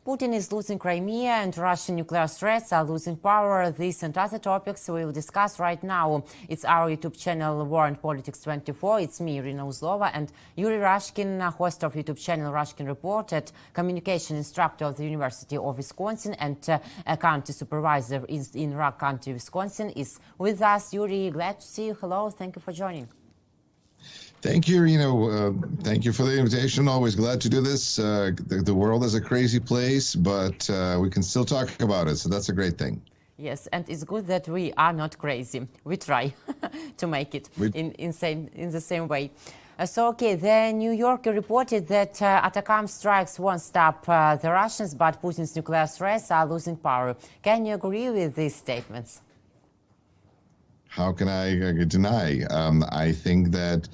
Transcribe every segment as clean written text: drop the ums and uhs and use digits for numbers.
Putin is losing Crimea and Russian nuclear threats are losing power. These and other topics we will discuss right now. It's our YouTube channel, War and Politics 24. It's me, Irina UZLOVA, and Yuri Rashkin, host of YouTube channel Rashkin Report, and communication instructor of the University of Wisconsin and a county supervisor in Rock County, Wisconsin, is with us. Yuri, glad to see you. Hello, thank you for joining. Thank you, Irina. Thank you for the invitation. Always glad to do this. The world is a crazy place, but we can still talk about it, so that's a great thing. Yes, and it's good that we are not crazy. We try to make it in the same way. Okay, the New Yorker reported that Atacam strikes won't stop the Russians, but Putin's nuclear threats are losing power. Can you agree with these statements? How can I deny? I think that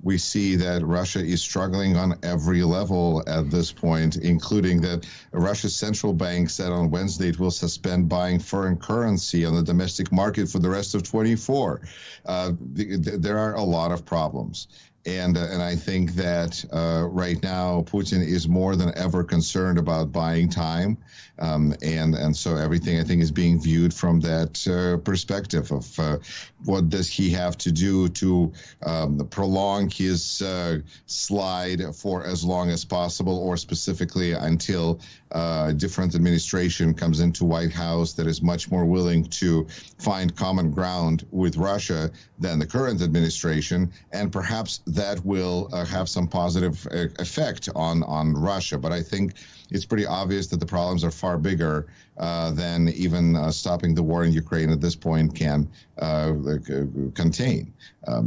we see that Russia is struggling on every level at this point, including that Russia's central bank said on Wednesday it will suspend buying foreign currency on the domestic market for the rest of 24. There are a lot of problems. And I think that right now Putin is more than ever concerned about buying time, and so everything I think is being viewed from that perspective of what does he have to do to prolong his slide for as long as possible, or specifically until a different administration comes into White House that is much more willing to find common ground with Russia than the current administration, and perhaps that will have some positive effect on Russia. But I think it's pretty obvious that the problems are far bigger than even stopping the war in Ukraine at this point can contain.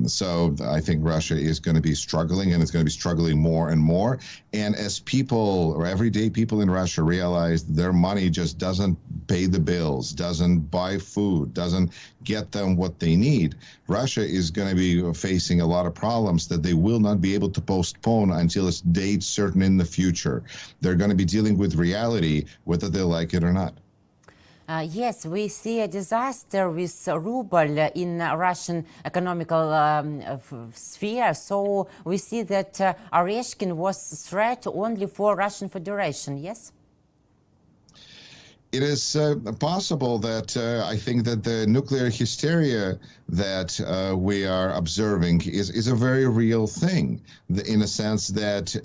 So I think Russia is going to be struggling, and it's going to be struggling more and more. And as people, or everyday people in Russia, realize their money just doesn't pay the bills, doesn't buy food, doesn't get them what they need, Russia is going to be facing a lot of problems that they will not be able to postpone until a date certain in the future. They're going to be dealing with reality, whether they like it or not. Yes, we see a disaster with ruble in Russian economical sphere. So we see that Rashkin was a threat only for Russian Federation, yes? It is possible that I think that the nuclear hysteria that we are observing is a very real thing, in a sense that,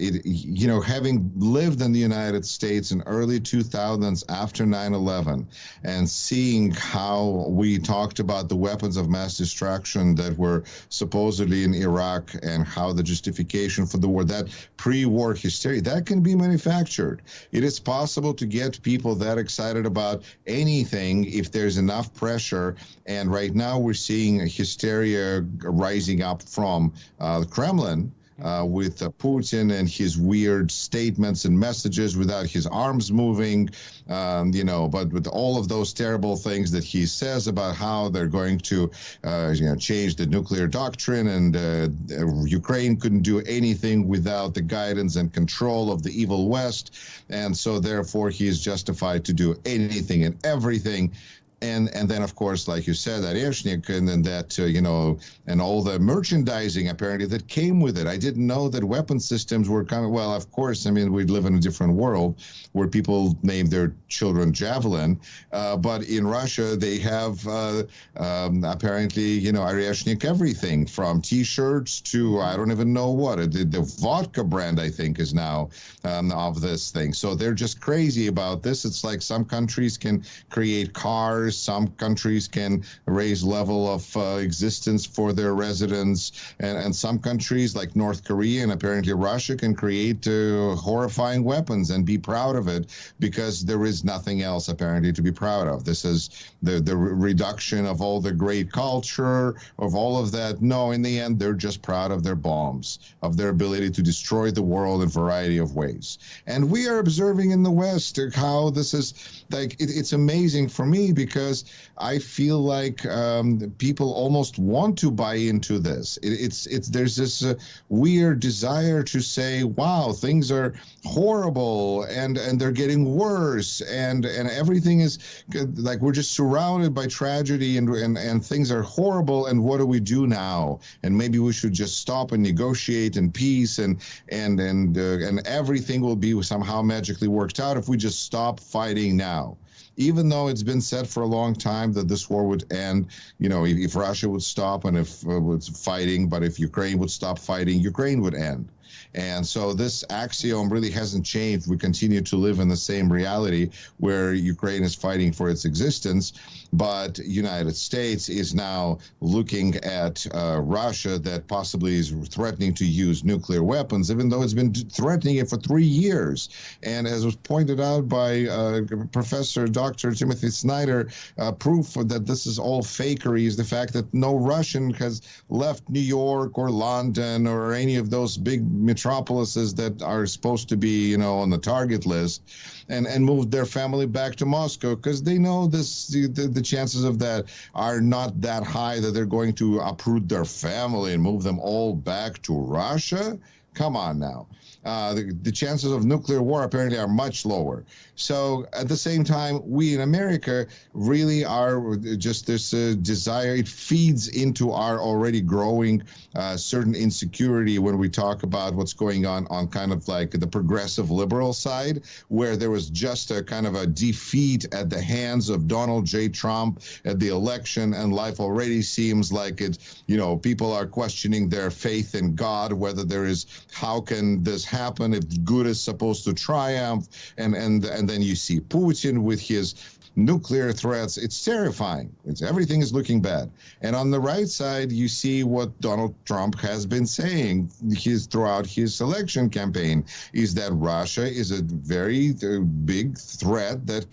having lived in the United States in early 2000s after 9/11 and seeing how we talked about the weapons of mass destruction that were supposedly in Iraq and how the justification for the war, that pre-war hysteria, that can be manufactured. It is possible to get people that excited about anything if there's enough pressure, and right now we're seeing a hysteria rising up from the Kremlin with Putin and his weird statements and messages without his arms moving, but with all of those terrible things that he says about how they're going to change the nuclear doctrine, and Ukraine couldn't do anything without the guidance and control of the evil West, and so therefore he is justified to do anything and everything. And then, of course, like you said, Areshnik, and then that, and all the merchandising apparently that came with it. I didn't know that weapon systems were coming. Well, of course, I mean, we live in a different world where people name their children Javelin. But in Russia, they have apparently, Areshnik everything from T-shirts to I don't even know what. The vodka brand, I think, is now of this thing. So they're just crazy about this. It's like some countries can create cars. Some countries can raise level of existence for their residents, and some countries like North Korea and apparently Russia can create horrifying weapons and be proud of it, because there is nothing else apparently to be proud of. This is the reduction of all the great culture, of all of that. No, in the end, they're just proud of their bombs, of their ability to destroy the world in a variety of ways. And we are observing in the West how this is like, it's amazing for me, because because I feel like people almost want to buy into this. There's this weird desire to say, wow, things are horrible and they're getting worse and everything is like we're just surrounded by tragedy and things are horrible, and what do we do now? And maybe we should just stop and negotiate in peace and everything will be somehow magically worked out if we just stop fighting now. Even though it's been said for a long time that this war would end, if Russia would stop and if it was fighting, but if Ukraine would stop fighting, Ukraine would end. And so this axiom really hasn't changed. We continue to live in the same reality where Ukraine is fighting for its existence, but United States is now looking at Russia that possibly is threatening to use nuclear weapons, even though it's been threatening it for 3 years. And as was pointed out by Professor Dr. Timothy Snyder, proof that this is all fakery is the fact that no Russian has left New York or London or any of those big metropolises that are supposed to be, on the target list, and moved their family back to Moscow because they know the chances of that are not that high that they're going to uproot their family and move them all back to Russia. Come on now. The chances of nuclear war apparently are much lower. So at the same time, we in America really are just this desire. It feeds into our already growing certain insecurity when we talk about what's going on kind of like the progressive liberal side, where there was just a kind of a defeat at the hands of Donald J. Trump at the election, and life already seems like it, people are questioning their faith in God, whether there is, how can this happen if good is supposed to triumph, and then you see Putin with his nuclear threats. It's terrifying. Everything is looking bad. And on the right side, you see what Donald Trump has been saying throughout his election campaign, is that Russia is a very big threat that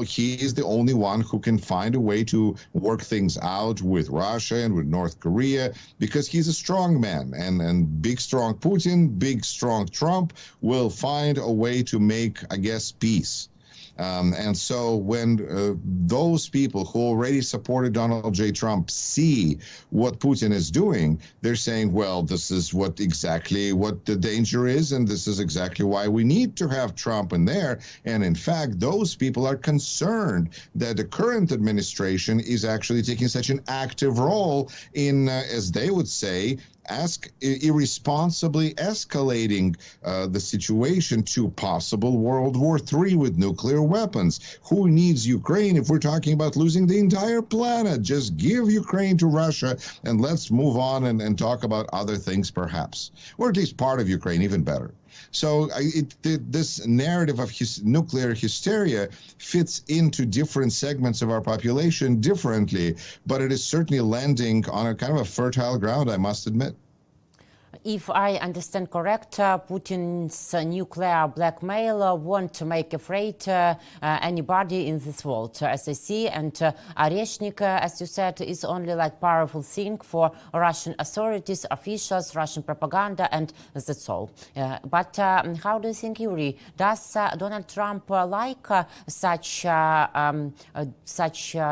he is the only one who can find a way to work things out with Russia and with North Korea, because he's a strong man, and big strong Putin, big strong Trump will find a way to make, I guess, peace. And so when those people who already supported Donald J. Trump see what Putin is doing, they're saying, well, this is exactly what the danger is, and this is exactly why we need to have Trump in there. And in fact, those people are concerned that the current administration is actually taking such an active role in, as they would say, irresponsibly escalating the situation to possible World War III with nuclear weapons. Who needs Ukraine if we're talking about losing the entire planet? Just give Ukraine to Russia and let's move on and talk about other things perhaps. Or at least part of Ukraine, even better. So this narrative of nuclear hysteria fits into different segments of our population differently, but it is certainly landing on a kind of a fertile ground, I must admit. If I understand correct, Putin's nuclear blackmail won't make afraid anybody in this world, as I see. And Areshnik, as you said, is only like powerful thing for Russian authorities, officials, Russian propaganda, and that's all. But how do you think, Yuri? Does Donald Trump like such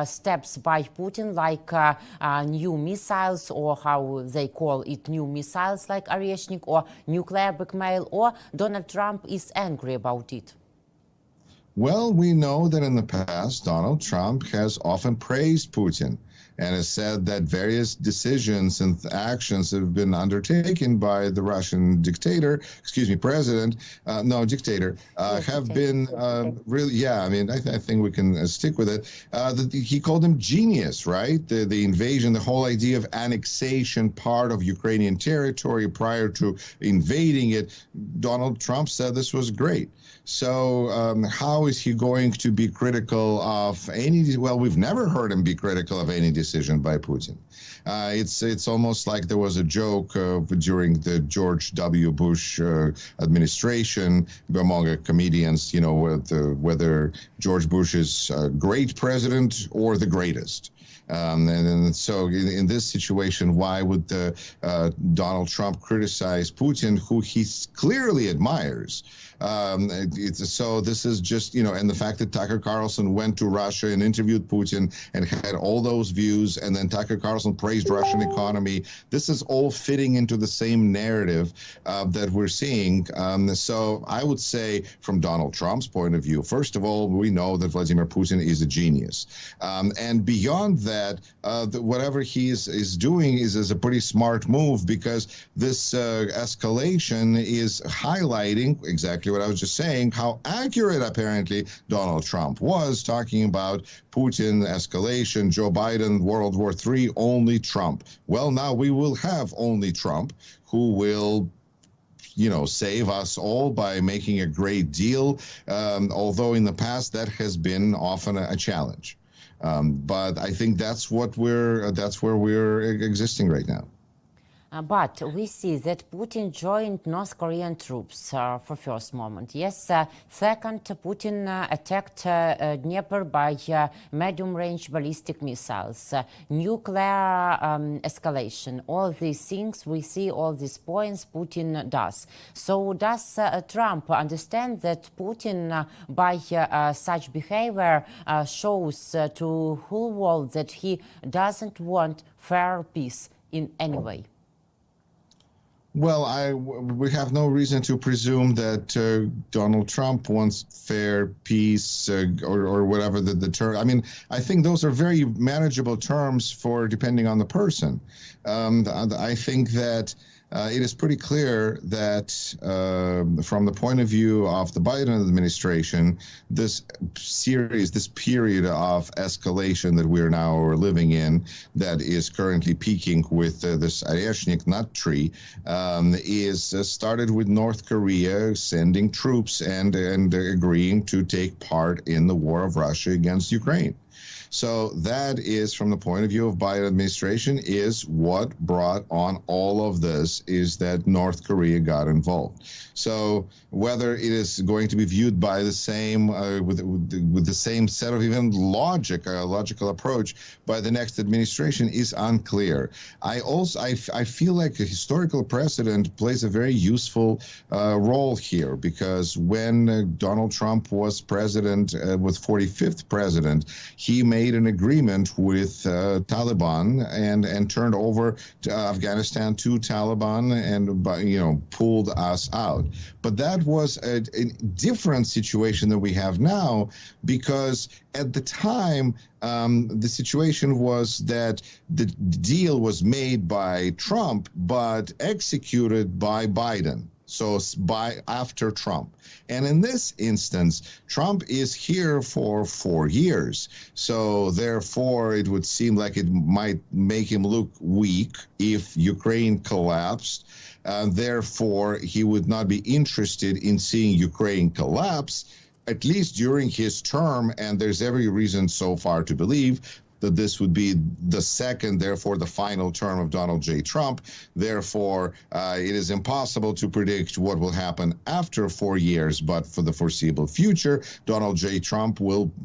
steps by Putin, like new missiles, or how they call it, new missiles, like Areshnik, or nuclear blackmail, or Donald Trump is angry about it? Well, we know that in the past, Donald Trump has often praised Putin and has said that various decisions and actions have been undertaken by the Russian president, have been really, I think we can stick with it. He called him genius, right? The invasion, the whole idea of annexation, part of Ukrainian territory prior to invading it. Donald Trump said this was great. So how is he going to be critical of any? Well, we've never heard him be critical of any decision by Putin. It's almost like there was a joke during the George W. Bush administration among comedians, whether George Bush is a great president or the greatest. And so in this situation, why would Donald Trump criticize Putin, who he clearly admires? So this is just, and the fact that Tucker Carlson went to Russia and interviewed Putin and had all those views, and then Tucker Carlson praised Russian economy. This is all fitting into the same narrative that we're seeing. So I would say from Donald Trump's point of view, first of all, we know that Vladimir Putin is a genius. And beyond that, whatever he is doing is a pretty smart move, because this escalation is highlighting exactly what I was just saying, how accurate apparently Donald Trump was talking about Putin, escalation, Joe Biden, World War III, only Trump. Well, now we will have only Trump, who will save us all by making a great deal, although in the past that has been often a challenge. But I think that's where we're existing right now. But we see that Putin joined North Korean troops for first moment. Yes. Second, Putin attacked Dnieper by medium-range ballistic missiles, nuclear escalation. All these things, we see all these points Putin does. So does Trump understand that Putin, by such behavior, shows to whole world that he doesn't want fair peace in any way? Well, we have no reason to presume that Donald Trump wants fair peace or whatever the term. I mean, I think those are very manageable terms for depending on the person. I think that it is pretty clear that from the point of view of the Biden administration, this period of escalation that we're now living in, that is currently peaking with this Oreshnik nut tree, is started with North Korea sending troops and agreeing to take part in the war of Russia against Ukraine. So that is, from the point of view of Biden administration, is what brought on all of this, is that North Korea got involved. So whether it is going to be viewed by the same with the same set of even logical approach by the next administration is unclear. I feel like a historical precedent plays a very useful role here, because when Donald Trump was president, was 45th president, he made an agreement with Taliban and turned over to Afghanistan to Taliban and pulled us out. But that was a different situation than we have now, because at the time the situation was that the deal was made by Trump but executed by Biden. So after Trump. And in this instance, Trump is here for 4 years. So therefore, it would seem like it might make him look weak if Ukraine collapsed. Therefore, he would not be interested in seeing Ukraine collapse, at least during his term. And there's every reason so far to believe that this would be the second, therefore the final term of Donald J. Trump. Therefore, it is impossible to predict what will happen after 4 years, but for the foreseeable future, Donald J. Trump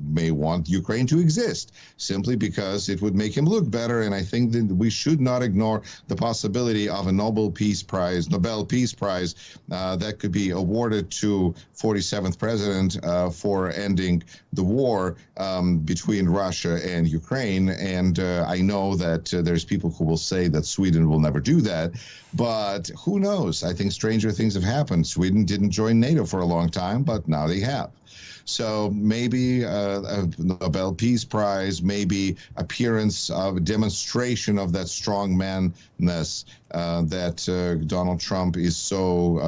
may want Ukraine to exist, simply because it would make him look better. And I think that we should not ignore the possibility of a Nobel Peace Prize that could be awarded to 47th president for ending the war between Russia and Ukraine. And I know that there's people who will say that Sweden will never do that, but who knows? I think stranger things have happened. Sweden didn't join NATO for a long time, but now they have. So maybe a Nobel Peace Prize, maybe appearance of a demonstration of that strong manness that Donald Trump is so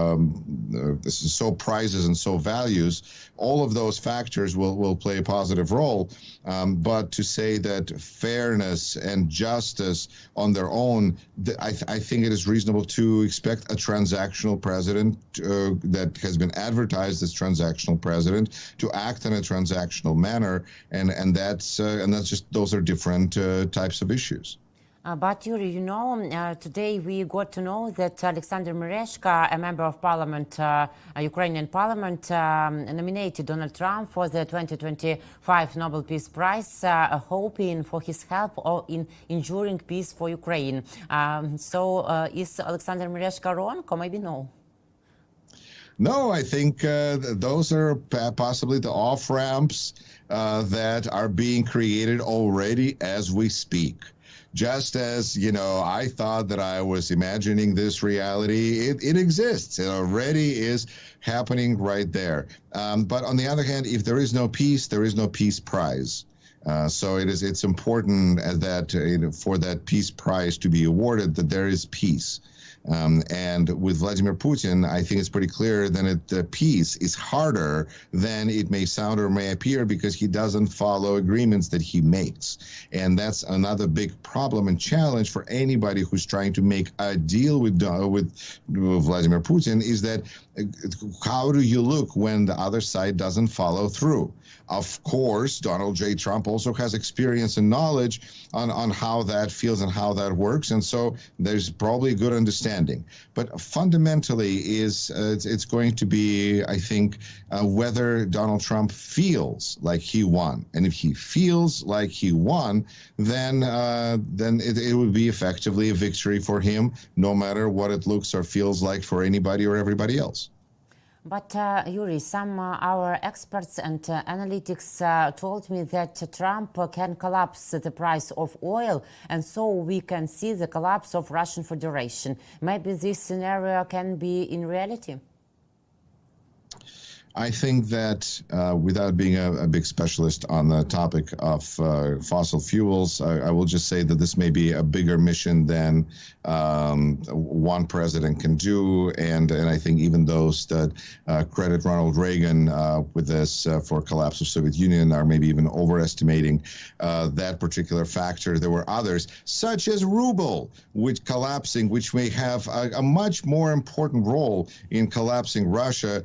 prizes and so values. All of those factors will play a positive role. But to say that fairness and justice on their own, I think it is reasonable to expect a transactional president that has been advertised as transactional president to act in a transactional manner, and that's just, those are different types of issues. But Yuri, today we got to know that Alexander Mereshko, a member of parliament, Ukrainian parliament, nominated Donald Trump for the 2025 Nobel Peace Prize, hoping for his help in ensuring peace for Ukraine. So is Alexander Mereshko wrong, or maybe no? No, I think those are possibly the off-ramps that are being created already as we speak. Just as, I thought that I was imagining this reality, it exists. It already is happening right there. But on the other hand, if there is no peace, there is no peace prize. So it's important that for that peace prize to be awarded, that there is peace. And with Vladimir Putin, I think it's pretty clear that the peace is harder than it may sound or may appear because he doesn't follow agreements that he makes. And that's another big problem and challenge for anybody who's trying to make a deal with Vladimir Putin is that how do you look when the other side doesn't follow through? Of course, Donald J. Trump also has experience and knowledge on how that feels and how that works. And so there's probably a good understanding. But fundamentally it's going to be, I think, whether Donald Trump feels like he won. And if he feels like he won, then it would be effectively a victory for him, no matter what it looks or feels like for anybody or everybody else. But Yuri, some our experts and analytics told me that Trump can collapse the price of oil, and so we can see the collapse of Russian Federation. Maybe this scenario can be in reality? I think that without being a big specialist on the topic of fossil fuels, I will just say that this may be a bigger mission than one president can do. And I think even those that credit Ronald Reagan with this for collapse of Soviet Union are maybe even overestimating that particular factor. There were others, such as ruble, which may have a much more important role in collapsing Russia.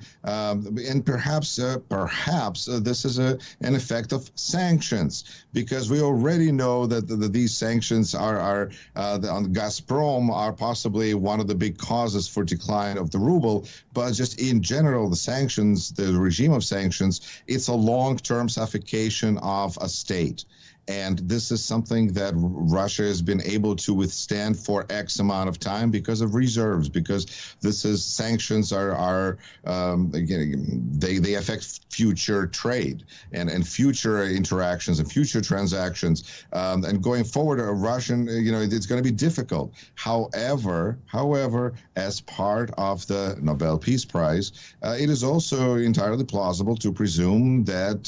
And perhaps this is an effect of sanctions, because we already know that these sanctions are on Gazprom are possibly one of the big causes for decline of the ruble. But just in general, the regime of sanctions, it's a long-term suffocation of a state. And this is something that Russia has been able to withstand for X amount of time because of reserves, because sanctions they affect future trade and future interactions and future transactions. And going forward, Russian, it's going to be difficult. However, as part of the Nobel Peace Prize, it is also entirely plausible to presume that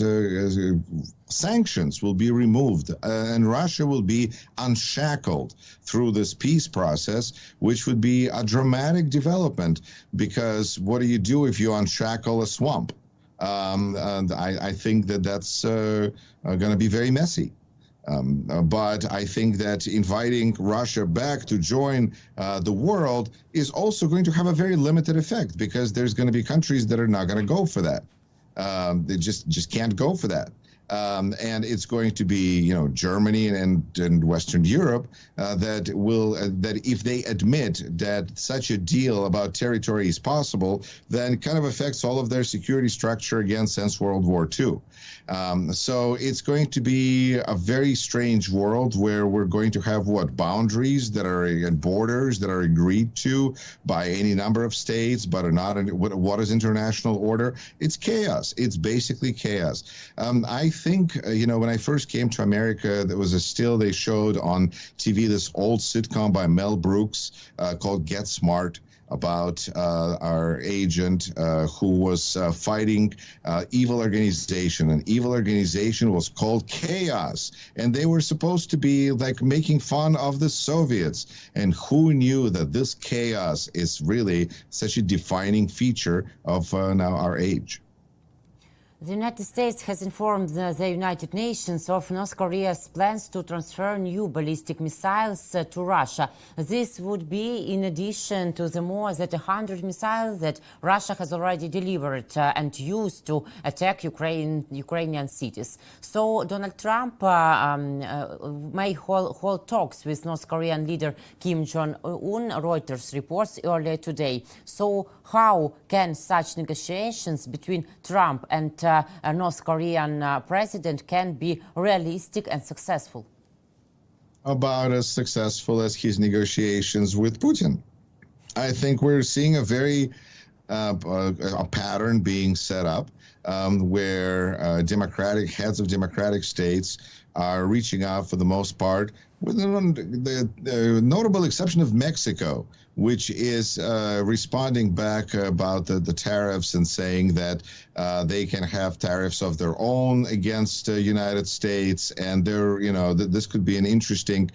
sanctions will be removed and Russia will be unshackled through this peace process, which would be a dramatic development, because what do you do if you unshackle a swamp? And I think that's going to be very messy. But I think that inviting Russia back to join the world is also going to have a very limited effect, because there's going to be countries that are not going to go for that. They just can't go for that. And it's going to be, Germany and Western Europe that if they admit that such a deal about territory is possible, then it kind of affects all of their security structure again since World War II. So it's going to be a very strange world where we're going to have boundaries that are and borders that are agreed to by any number of states, but are not. What is international order? It's chaos. It's basically chaos. I think, when I first came to America, there was a still they showed on TV, this old sitcom by Mel Brooks called Get Smart, about our agent who was fighting evil organization. An evil organization was called Chaos, and they were supposed to be like making fun of the Soviets. And who knew that this chaos is really such a defining feature of now our age? The United States has informed the United Nations of North Korea's plans to transfer new ballistic missiles to Russia. This would be in addition to the more than 100 missiles that Russia has already delivered and used to attack Ukrainian cities. So Donald Trump may hold talks with North Korean leader Kim Jong-un, Reuters reports earlier today. So how can such negotiations between Trump and North Korean president can be realistic and successful? About as successful as his negotiations with Putin. I think we're seeing a very a pattern being set up where democratic heads of democratic states are reaching out for the most part, with the notable exception of Mexico, which is responding back about the tariffs and saying that they can have tariffs of their own against the United States. And there, this could be an interesting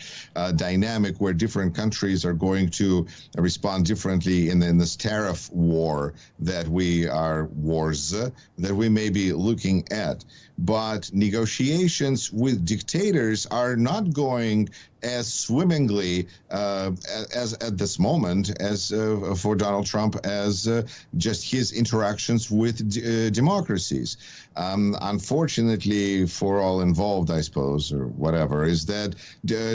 dynamic where different countries are going to respond differently in this tariff war that we may be looking at. But negotiations with dictators are not going as swimmingly as at this moment as for Donald Trump as just his interactions with democracies. Unfortunately for all involved, I suppose, or whatever, is that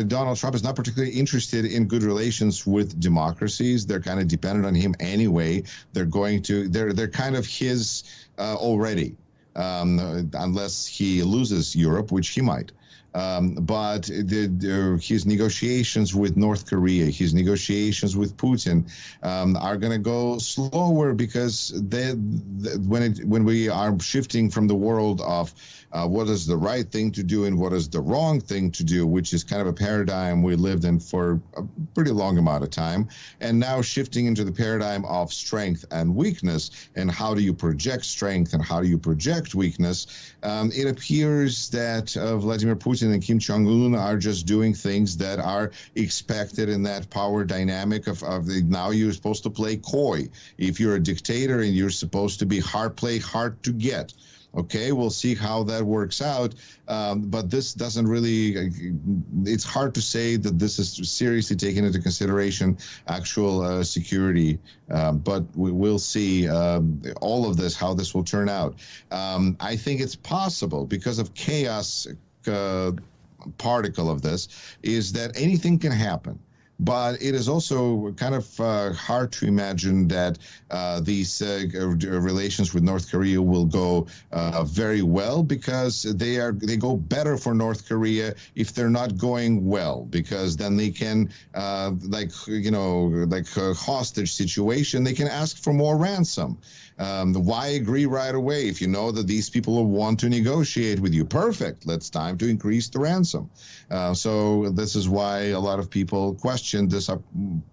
Donald Trump is not particularly interested in good relations with democracies. They're kind of dependent on him anyway. They're kind of his already. Unless he loses Europe, which he might. But his negotiations with North Korea, his negotiations with Putin are going to go slower because when we are shifting from the world of what is the right thing to do and what is the wrong thing to do, which is kind of a paradigm we lived in for a pretty long amount of time, and now shifting into the paradigm of strength and weakness, and how do you project strength and how do you project weakness, it appears that Vladimir Putin and Kim Jong-un are just doing things that are expected in that power dynamic of now you're supposed to play coy. If you're a dictator and you're supposed to be hard to get. Okay, we'll see how that works out. But this doesn't really, it's hard to say that this is seriously taking into consideration actual security. But we will see all of this, how this will turn out. I think it's possible because of chaos particle of this is that anything can happen. But it is also kind of hard to imagine that these relations with North Korea will go very well, because they go better for North Korea if they're not going well, because then they can like a hostage situation, they can ask for more ransom. Why agree right away if you know that these people will want to negotiate with you? Perfect. It's time to increase the ransom. So this is why a lot of people question this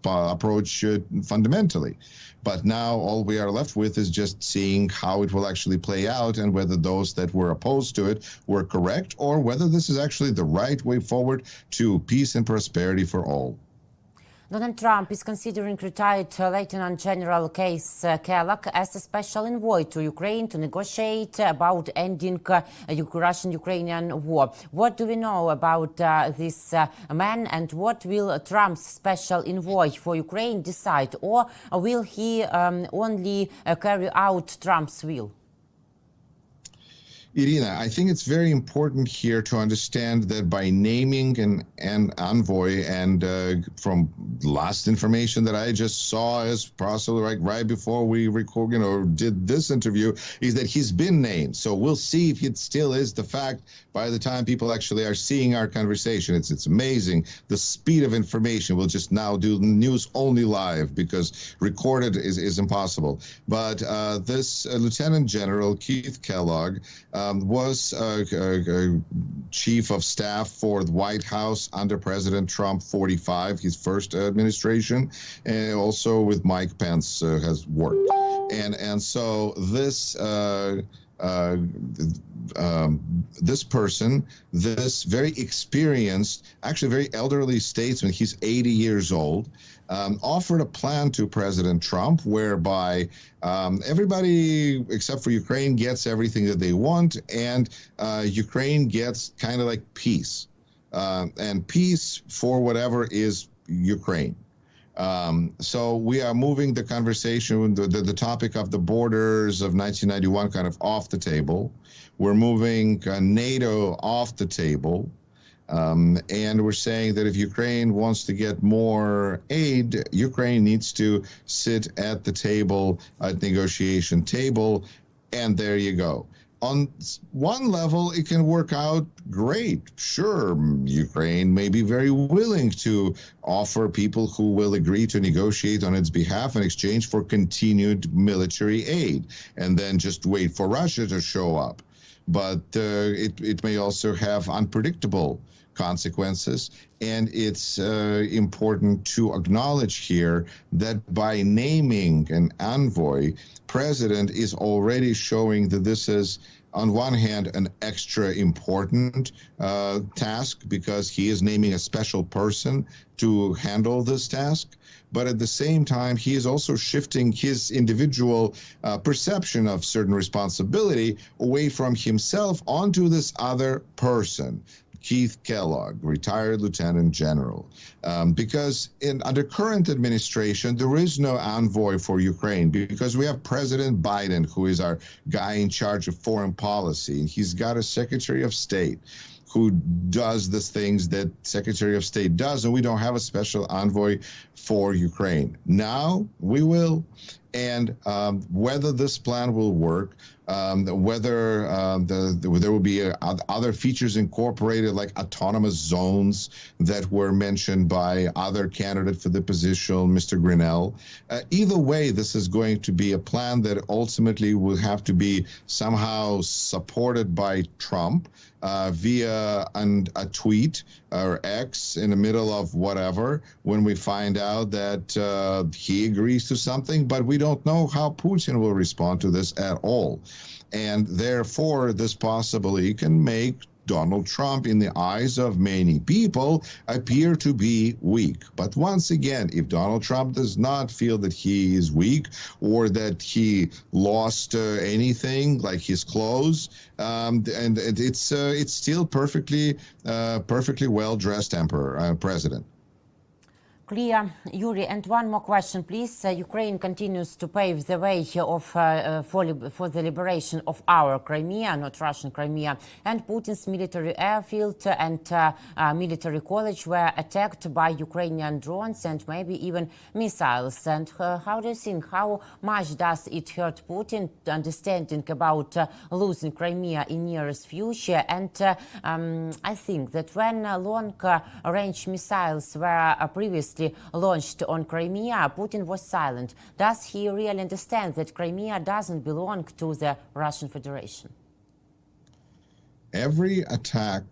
approach fundamentally. But now all we are left with is just seeing how it will actually play out, and whether those that were opposed to it were correct, or whether this is actually the right way forward to peace and prosperity for all. Donald Trump is considering retired Lieutenant General Case Kellogg as a special envoy to Ukraine to negotiate about ending Russian-Ukrainian war. What do we know about this man, and what will Trump's special envoy for Ukraine decide? Or will he only carry out Trump's will? Irina, I think it's very important here to understand that by naming an envoy, and from last information that I just saw as possible right before we did this interview, is that he's been named. So we'll see if it still is the fact by the time people actually are seeing our conversation. It's amazing the speed of information. We'll just now do news only live, because recorded is impossible. But this Lieutenant General Keith Kellogg was chief of staff for the White House under President Trump 45, his first administration, and also with Mike Pence has worked. And so this this person, this very experienced, actually very elderly statesman, he's 80 years old, offered a plan to President Trump whereby everybody except for Ukraine gets everything that they want, and Ukraine gets kind of like peace. And peace for whatever is Ukraine. So we are moving the conversation, the topic of the borders of 1991 kind of off the table. We're moving NATO off the table. And we're saying that if Ukraine wants to get more aid, Ukraine needs to sit at the table, at negotiation table, and there you go. On one level, it can work out great. Sure, Ukraine may be very willing to offer people who will agree to negotiate on its behalf in exchange for continued military aid, and then just wait for Russia to show up. But it may also have unpredictable consequences, and it's important to acknowledge here that by naming an envoy, President is already showing that this is, on one hand, an extra important task because he is naming a special person to handle this task. But at the same time, he is also shifting his individual perception of certain responsibility away from himself onto this other person. Keith Kellogg, retired lieutenant general, because under current administration, there is no envoy for Ukraine because we have President Biden, who is our guy in charge of foreign policy, and he's got a Secretary of State who does the things that Secretary of State does, and we don't have a special envoy for Ukraine. Now we will. And whether this plan will work, whether there will be other features incorporated like autonomous zones that were mentioned by other candidate for the position, Mr. Grinnell. Either way, this is going to be a plan that ultimately will have to be somehow supported by Trump via a tweet or X in the middle of whatever when we find out that he agrees to something, but we don't know how Putin will respond to this at all. And therefore, this possibly can make Donald Trump, in the eyes of many people, appear to be weak. But once again, if Donald Trump does not feel that he is weak or that he lost anything like his clothes, and it's still perfectly well-dressed president. Clear, Yuri. And one more question, please. Ukraine continues to pave the way for the liberation of our Crimea, not Russian Crimea, and Putin's military airfield and military college were attacked by Ukrainian drones and maybe even missiles. And how do you think, how much does it hurt Putin understanding about losing Crimea in nearest future? And I think that when long-range missiles were previously launched on Crimea, Putin was silent. Does he really understand that Crimea doesn't belong to the Russian Federation? Every attack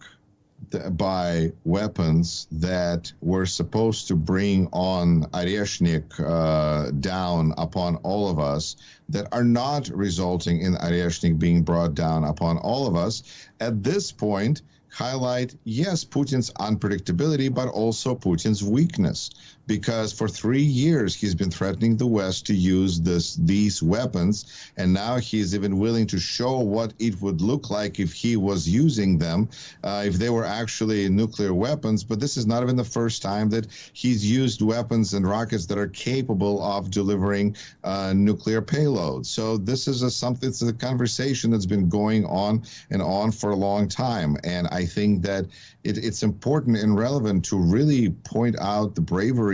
by weapons that were supposed to bring on Oreshnik down upon all of us, that are not resulting in Oreshnik being brought down upon all of us, at this point highlight, yes, Putin's unpredictability, but also Putin's weakness. Because for 3 years, he's been threatening the West to use these weapons, and now he's even willing to show what it would look like if he was using them, if they were actually nuclear weapons. But this is not even the first time that he's used weapons and rockets that are capable of delivering nuclear payloads. So this is it's a conversation that's been going on and on for a long time. And I think that it's important and relevant to really point out the bravery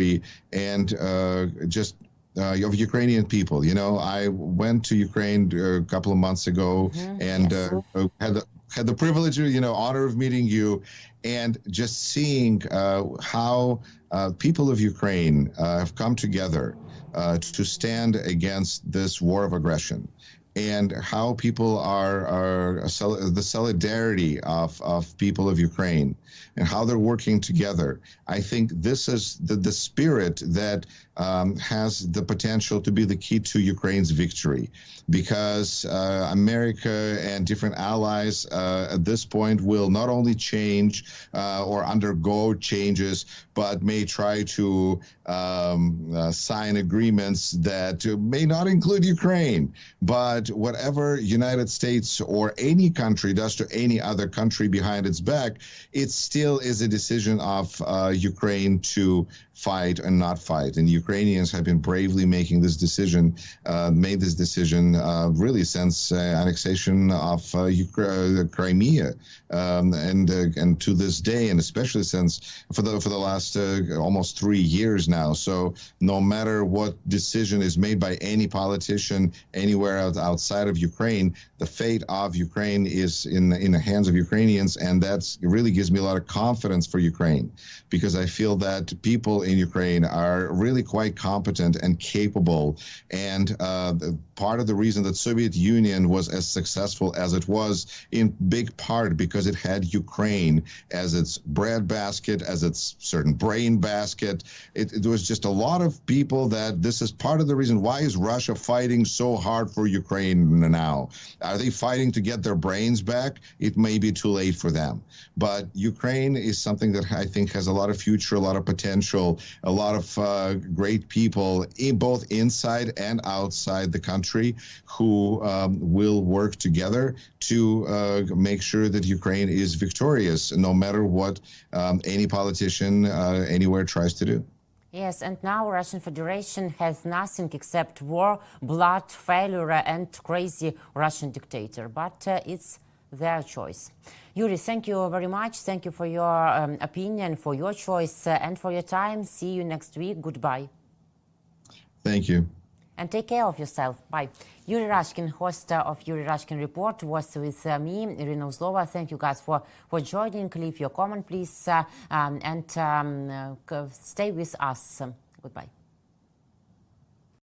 and of Ukrainian people. You know, I went to Ukraine a couple of months ago and had the privilege, honor of meeting you, and just seeing how people of Ukraine have come together to stand against this war of aggression. and how people are the solidarity of people of Ukraine and how they're working together. I think this is the spirit that has the potential to be the key to Ukraine's victory, because America and different allies at this point will not only change or undergo changes, but may try to sign agreements that may not include Ukraine. But whatever United States or any country does to any other country behind its back, it still is a decision of Ukraine to fight and not fight. And Ukrainians have been bravely making this decision, made this decision really since annexation of Crimea, and to this day, and especially since for the last almost 3 years now. So no matter what decision is made by any politician anywhere outside of Ukraine, the fate of Ukraine is in the hands of Ukrainians, and it really gives me a lot of confidence for Ukraine, because I feel that people in Ukraine are really quite competent and capable, and part of the reason that Soviet Union was as successful as it was, in big part because it had Ukraine as its bread basket, as its certain brain basket. It was just a lot of people that this is part of the reason why is Russia fighting so hard for Ukraine now. Are they fighting to get their brains back? It may be too late for them. But Ukraine is something that I think has a lot of future, a lot of potential, a lot of great people, both inside and outside the country, who will work together to make sure that Ukraine is victorious, no matter what any politician anywhere tries to do. Yes, and now Russian Federation has nothing except war, blood, failure, and crazy Russian dictator. But it's their choice. Yuri, thank you very much. Thank you for your opinion, for your choice, and for your time. See you next week. Goodbye. Thank you. And take care of yourself. Bye. Yuri Rashkin, host of Yuri Rashkin Report, was with me, Irina Uzlova. Thank you guys for joining. Leave your comment, please, and stay with us. Goodbye.